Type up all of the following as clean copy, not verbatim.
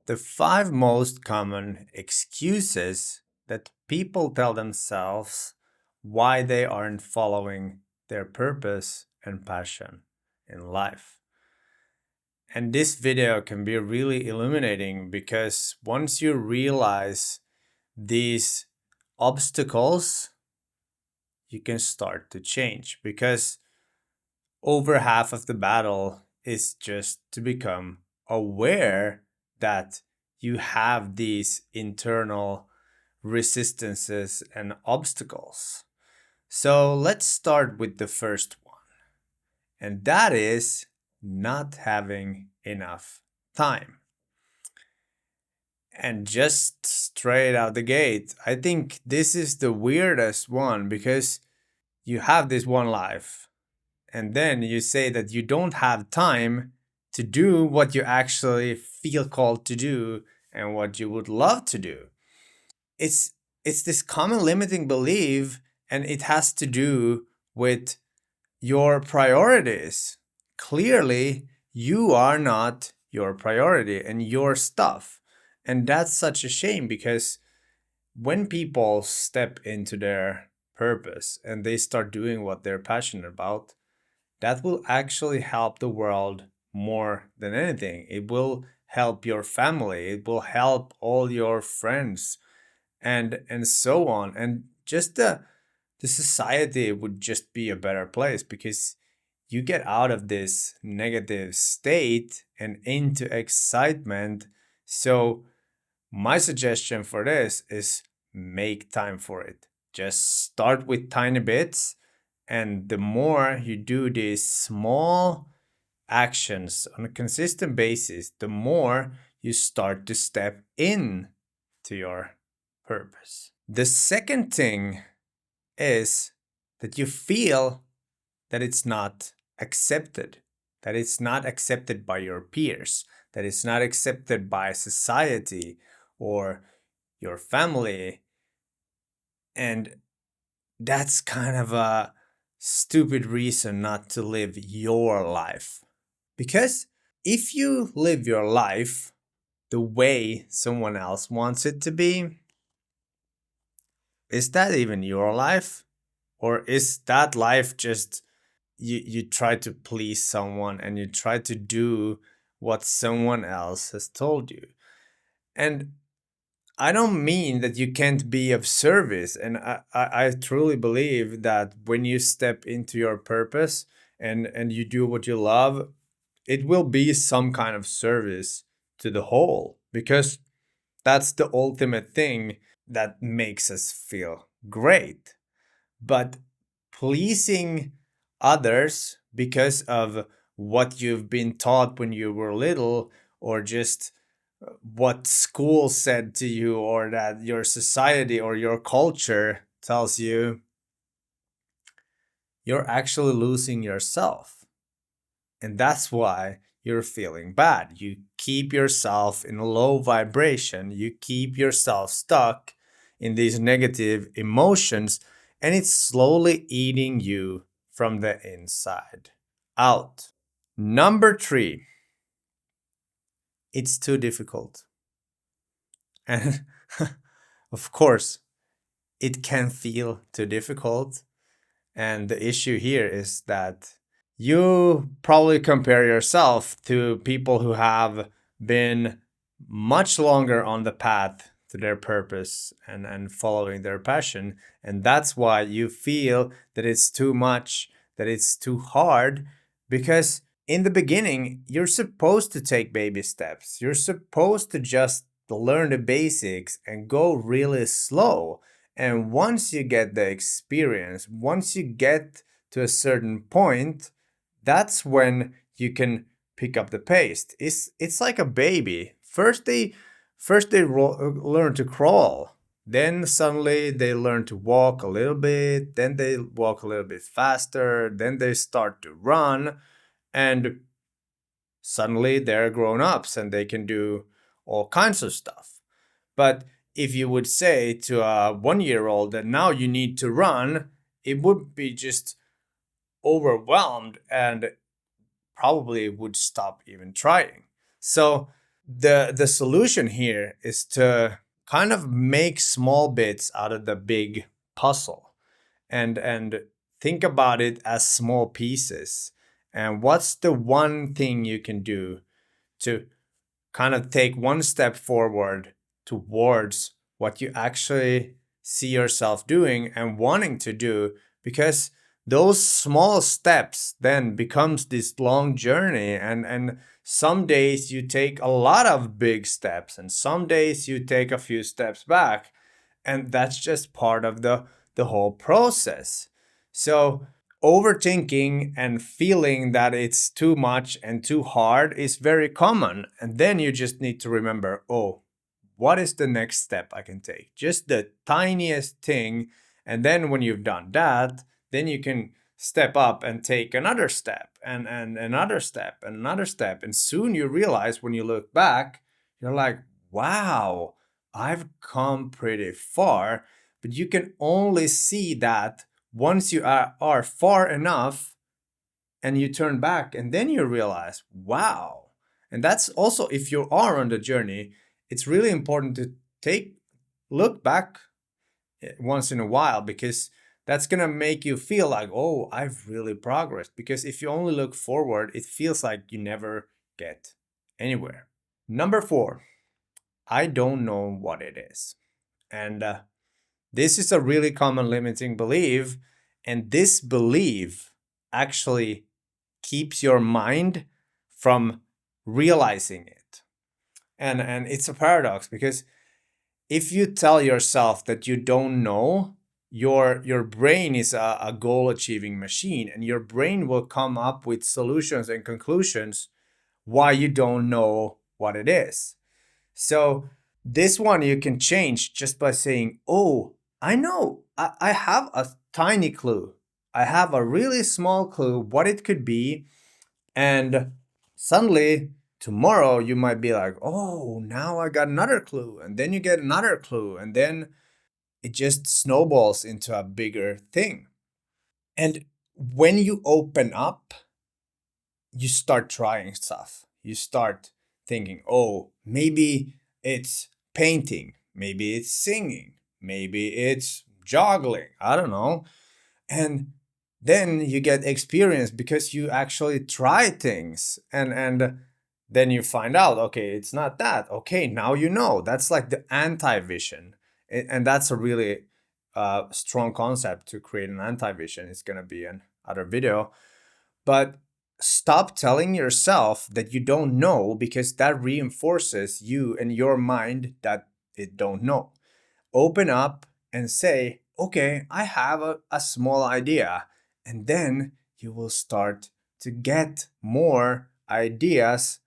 The five most common excuses that people tell themselves why they aren't following their purpose and passion in life. And this video can be really illuminating because once you realize these obstacles, you can start to change because over half of the battle is just to become aware that you have these internal resistances and obstacles. So let's start with the first one, and that is not having enough time. And just straight out the gate, I think this is the weirdest one because you have this one life, and then you say that you don't have time to do what you actually feel called to do and what you would love to do. It's it's this common limiting belief, and it has to do with your priorities. Clearly, you are not your priority and your stuff. And that's such a shame because when people step into their purpose and they start doing what they're passionate about, that will actually help the world more than anything. It will help your family, it will help all your friends and so on. And just the society would just be a better place because you get out of this negative state and into excitement. So my suggestion for this is make time for it. Just start with tiny bits, and the more you do these small actions on a consistent basis, the more you start to step in to your purpose. The second thing is that you feel that it's not accepted, that it's not accepted by your peers, that it's not accepted by society or your family. And that's kind of a stupid reason not to live your life. Because if you live your life the way someone else wants it to be, is that even your life? Or is that life just you try to please someone and you try to do what someone else has told you? And I don't mean that you can't be of service. And I truly believe that when you step into your purpose and you do what you love, it will be some kind of service to the whole because that's the ultimate thing that makes us feel great. But pleasing others because of what you've been taught when you were little, or just what school said to you, or that your society or your culture tells you, you're actually losing yourself. And that's why you're feeling bad. You keep yourself in a low vibration, you keep yourself stuck in these negative emotions, and it's slowly eating you from the inside out. Number three, it's too difficult. And of course, it can feel too difficult. And the issue here is that you probably compare yourself to people who have been much longer on the path to their purpose and following their passion. And that's why you feel that it's too much, that it's too hard, because in the beginning, you're supposed to take baby steps. You're supposed to just learn the basics and go really slow. And once you get the experience, once you get to a certain point, that's when you can pick up the pace. It's like a baby. First they learn to crawl. Then suddenly they learn to walk a little bit. Then they walk a little bit faster. Then they start to run, and suddenly they're grown ups and they can do all kinds of stuff. But if you would say to a 1 year old that now you need to run, it would be just overwhelmed and probably would stop even trying. So The solution here is to kind of make small bits out of the big puzzle, and think about it as small pieces. And what's the one thing you can do to kind of take one step forward towards what you actually see yourself doing and wanting to do, because those small steps then becomes this long journey. And some days you take a lot of big steps and some days you take a few steps back, and that's just part of the whole process. So overthinking and feeling that it's too much and too hard is very common. And then you just need to remember, oh, what is the next step I can take? Just the tiniest thing. And then when you've done that, then you can step up and take another step and another step and another step. And soon you realize when you look back, you're like, wow, I've come pretty far. But you can only see that once you are far enough and you turn back, and then you realize, wow. And that's also, if you are on the journey, it's really important to take look back once in a while, because that's going to make you feel like, oh, I've really progressed. Because if you only look forward, it feels like you never get anywhere. Number 4, I don't know what it is. And this is a really common limiting belief, and this belief actually keeps your mind from realizing it. And it's a paradox, because if you tell yourself that you don't know, your brain is a goal achieving machine, and your brain will come up with solutions and conclusions why you don't know what it is. So this one you can change just by saying, oh, I know, I have a tiny clue. I have a really small clue what it could be. And suddenly tomorrow you might be like, oh, now I got another clue. And then you get another clue. And then it just snowballs into a bigger thing. And when you open up, you start trying stuff. You start thinking, oh, maybe it's painting, maybe it's singing, maybe it's juggling, I don't know. And then you get experience because you actually try things, and then you find out, okay, it's not that. Okay, now you know. That's like the anti-vision. And that's a really strong concept to create an anti-vision. It's going to be another video. But stop telling yourself that you don't know, because that reinforces you and your mind that it don't know. Open up and say, okay, I have a small idea. And then you will start to get more ideas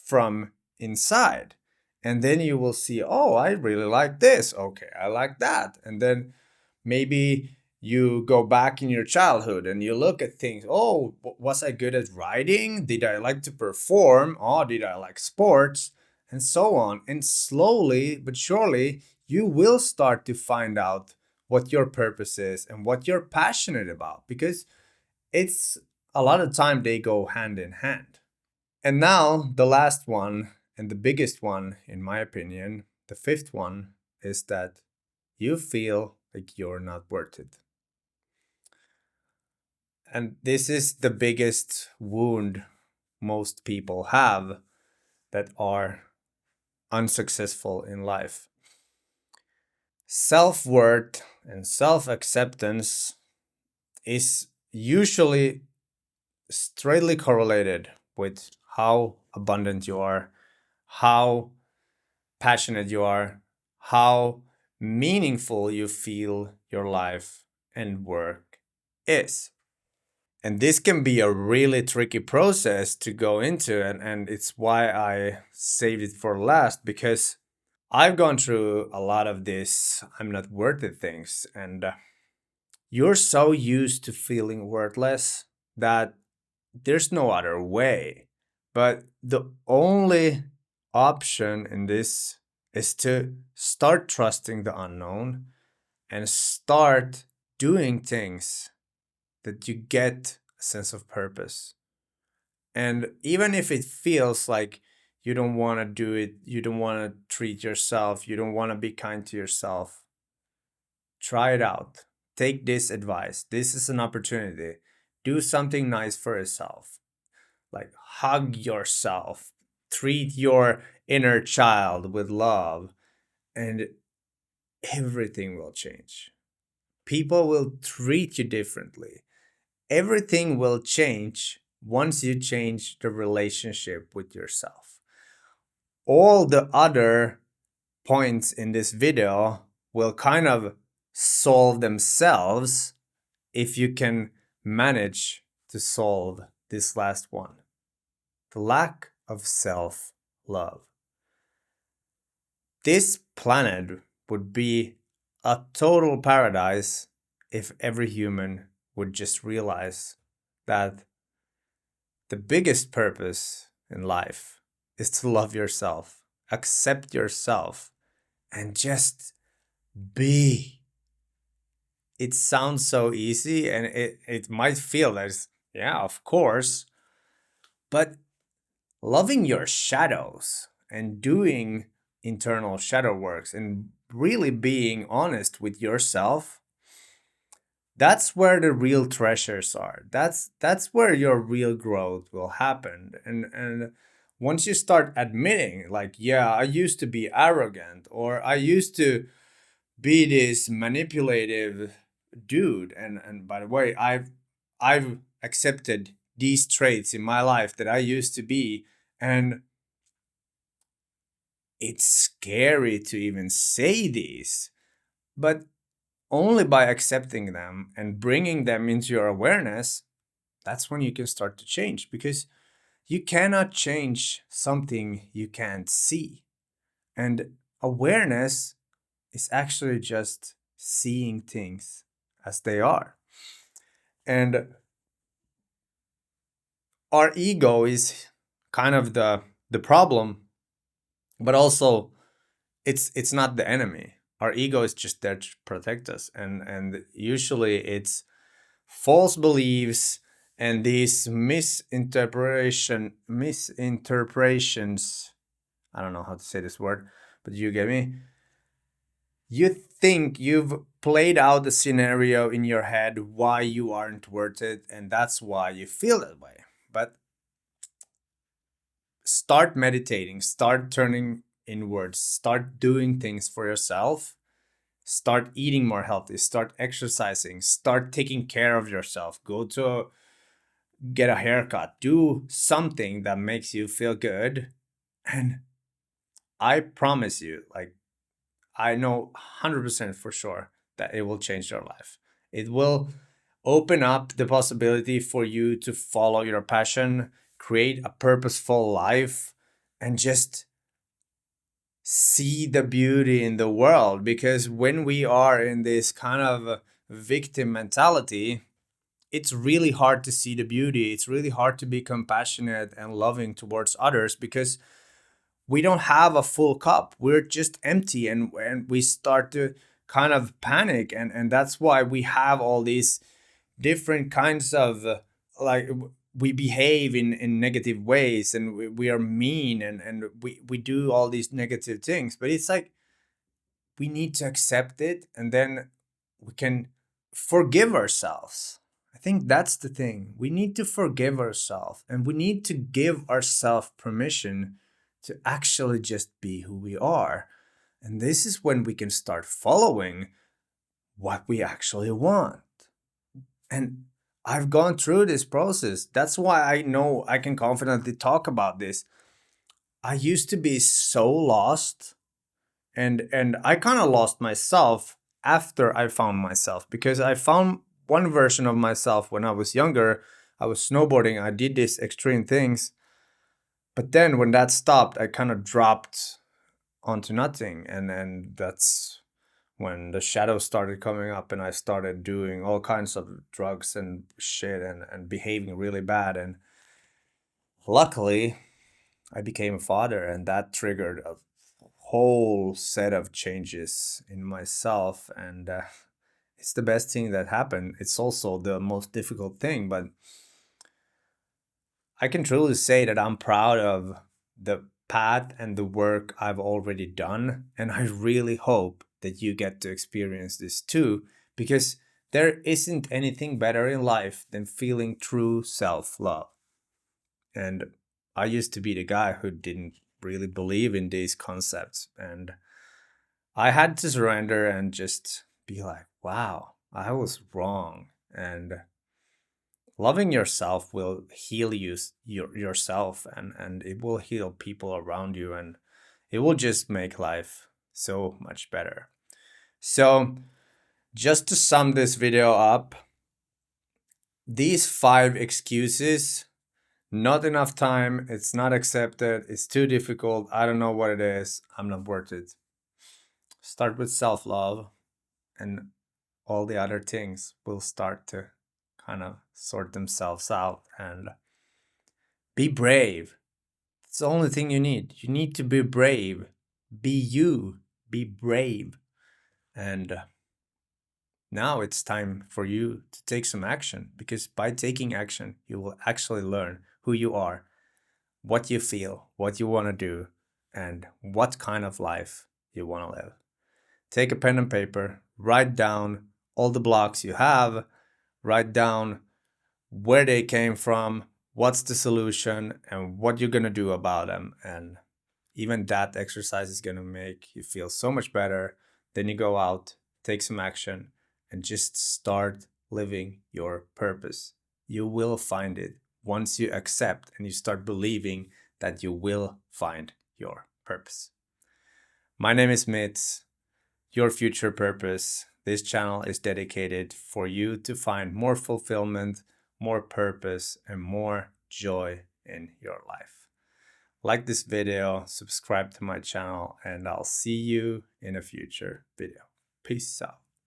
from inside. And then you will see, oh, I really like this. Okay, I like that. And then maybe you go back in your childhood and you look at things. Oh, was I good at writing? Did I like to perform? Oh, did I like sports? And so on. And slowly but surely, you will start to find out what your purpose is and what you're passionate about, because it's a lot of time they go hand in hand. And now, the last one, and the biggest one, in my opinion, the fifth one, is that you feel like you're not worth it. And this is the biggest wound most people have that are unsuccessful in life. Self worth and self acceptance is usually straightly correlated with how abundant you are, how passionate you are, how meaningful you feel your life and work is. And this can be a really tricky process to go into, and it's why I saved it for last, because I've gone through a lot of this I'm not worth it things, and you're so used to feeling worthless that there's no other way. But the only option in this is to start trusting the unknown and start doing things that you get a sense of purpose. And even if it feels like you don't want to do it, you don't want to treat yourself, you don't want to be kind to yourself, try it out. Take this advice. This is an opportunity. Do something nice for yourself. Like hug yourself, treat your inner child with love, and everything will change. People will treat you differently. Everything will change once you change the relationship with yourself. All the other points in this video will kind of solve themselves if you can manage to solve this last one, the lack of self love. This planet would be a total paradise if every human would just realize that the biggest purpose in life is to love yourself, accept yourself, and just be. It sounds so easy and it might feel as, yeah, of course, but loving your shadows and doing internal shadow works and really being honest with yourself, that's where the real treasures are. That's where your real growth will happen. And once you start admitting, like, yeah, I used to be arrogant, or I used to be this manipulative dude, and by the way, I've accepted these traits in my life that I used to be, and it's scary to even say these, but only by accepting them and bringing them into your awareness, that's when you can start to change, because you cannot change something you can't see. And awareness is actually just seeing things as they are. And our ego is kind of the problem, but also it's not the enemy. Our ego is just there to protect us, and usually it's false beliefs and these misinterpretations. I don't know how to say this word, but you get me. You think you've played out the scenario in your head why you aren't worth it, and that's why you feel that way. But start meditating, start turning inwards, start doing things for yourself, start eating more healthy, start exercising, start taking care of yourself, go to get a haircut, do something that makes you feel good. And I promise you, like, I know 100% for sure that it will change your life. It will open up the possibility for you to follow your passion, create a purposeful life, and just see the beauty in the world. Because when we are in this kind of victim mentality, it's really hard to see the beauty. It's really hard to be compassionate and loving towards others, because we don't have a full cup. We're just empty, and we start to kind of panic, and that's why we have all these different kinds of like we behave in negative ways, and we are mean, and we do all these negative things. But it's like we need to accept it, and then we can forgive ourselves. I think that's the thing. We need to forgive ourselves, and we need to give ourselves permission to actually just be who we are. And this is when we can start following what we actually want. And I've gone through this process. That's why I know I can confidently talk about this. I used to be so lost, and I kind of lost myself after I found myself, because I found one version of myself when I was younger. I was snowboarding, I did these extreme things, but then when that stopped, I kind of dropped onto nothing, and then that's when the shadows started coming up, and I started doing all kinds of drugs and shit, and behaving really bad. And luckily I became a father, and that triggered a whole set of changes in myself. And it's the best thing that happened. It's also the most difficult thing, but I can truly say that I'm proud of the path and the work I've already done. And I really hope that you get to experience this too, because there isn't anything better in life than feeling true self love. And I used to be the guy who didn't really believe in these concepts. And I had to surrender and just be like, wow, I was wrong. And loving yourself will heal yourself, and it will heal people around you, and it will just make life so much better. So, just to sum this video up, these 5 excuses: not enough time, it's not accepted, it's too difficult, I don't know what it is, I'm not worth it. Start with self love, and all the other things will start to kind of sort themselves out. And be brave. It's the only thing you need. You need to be brave. Be you. Be brave. And now it's time for you to take some action, because by taking action, you will actually learn who you are, what you feel, what you want to do, and what kind of life you want to live. Take a pen and paper, write down all the blocks you have, write down where they came from, what's the solution, and what you're going to do about them. And even that exercise is going to make you feel so much better. Then you go out, take some action, and just start living your purpose. You will find it once you accept and you start believing that you will find your purpose. My name is Mitz, your future purpose. This channel is dedicated for you to find more fulfillment, more purpose, and more joy in your life. Like this video, subscribe to my channel, and I'll see you in a future video. Peace out.